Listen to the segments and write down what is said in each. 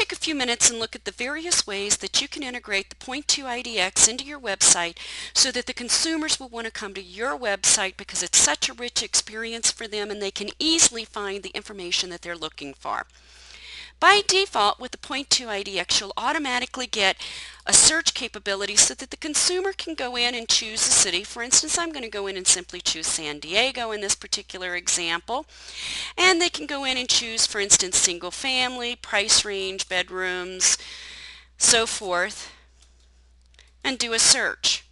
take a few minutes and look at the various ways that you can integrate the Point2 IDX into your website so that the consumers will want to come to your website because it's such a rich experience for them and they can easily find the information that they're looking for. By default, with the Point2 IDX, you'll automatically get a search capability so that the consumer can go in and choose a city. For instance, I'm going to go in and simply choose San Diego in this particular example. And they can go in and choose, for instance, single family, price range, bedrooms, so forth, and do a search.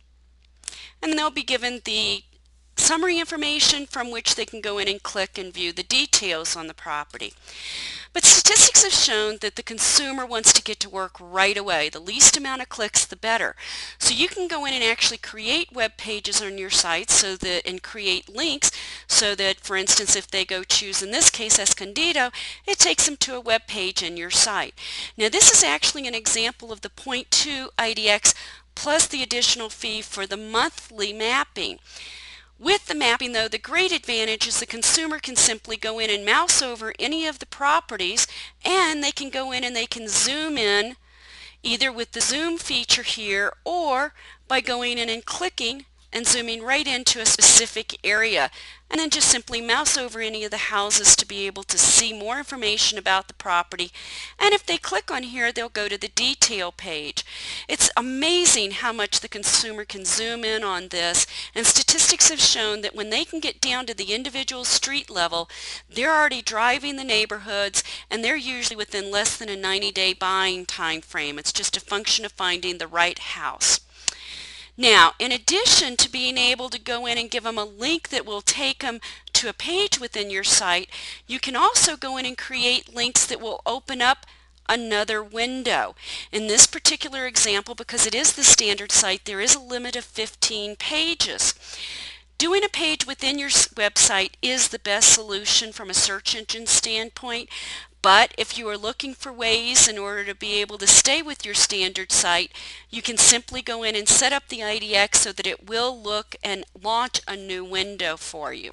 And they'll be given the summary information from which they can go in and click and view the details on the property. But statistics have shown that the consumer wants to get to work right away. The least amount of clicks, the better. So you can go in and actually create web pages on your site and create links so that, for instance, if they go choose, in this case, Escondido, it takes them to a web page in your site. Now, this is actually an example of the Point2 IDX plus the additional fee for the monthly mapping. With the mapping, though, the great advantage is the consumer can simply go in and mouse over any of the properties, and they can go in and they can zoom in either with the zoom feature here or by going in and clicking and zooming right into a specific area, and then just simply mouse over any of the houses to be able to see more information about the property. And if they click on here, they'll go to the detail page. It's amazing how much the consumer can zoom in on this, and statistics have shown that when they can get down to the individual street level, they're already driving the neighborhoods, and they're usually within less than a 90-day buying time frame. It's just a function of finding the right house. Now, in addition to being able to go in and give them a link that will take them to a page within your site, you can also go in and create links that will open up another window. In this particular example, because it is the standard site, there is a limit of 15 pages. Doing a page within your website is the best solution from a search engine standpoint, but if you are looking for ways in order to be able to stay with your standard site, you can simply go in and set up the IDX so that it will look and launch a new window for you.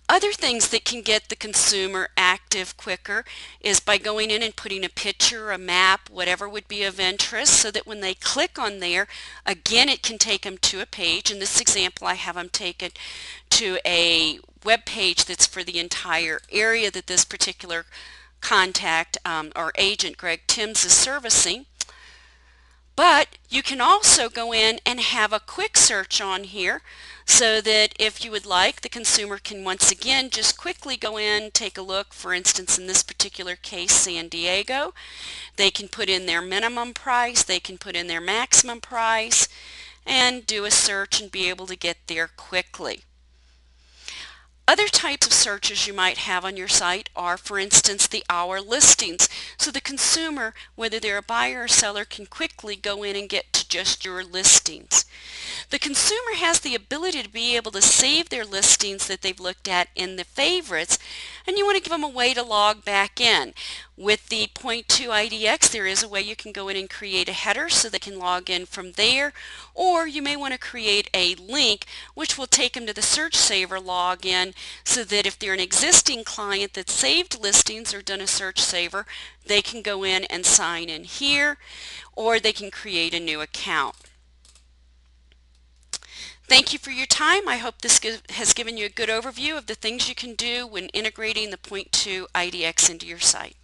Other things that can get the consumer active quicker is by going in and putting a picture, a map, whatever would be of interest, so that when they click on there, again, it can take them to a page. In this example, I have them taken to a web page that's for the entire area that this particular contact or agent, Greg Timms, is servicing. But you can also go in and have a quick search on here so that if you would like, the consumer can once again just quickly go in, take a look. For instance, in this particular case, San Diego, they can put in their minimum price, they can put in their maximum price, and do a search and be able to get there quickly. Other types of searches you might have on your site are, for instance, the hour listings. So the consumer, whether they're a buyer or seller, can quickly go in and get to just your listings. The consumer has the ability to be able to save their listings that they've looked at in the favorites, and you want to give them a way to log back in. With the Point2 IDX, there is a way you can go in and create a header so they can log in from there, or you may want to create a link which will take them to the search saver login so that if they're an existing client that saved listings or done a search saver, they can go in and sign in here, or they can create a new account. Thank you for your time. I hope this has given you a good overview of the things you can do when integrating the Point2 IDX into your site.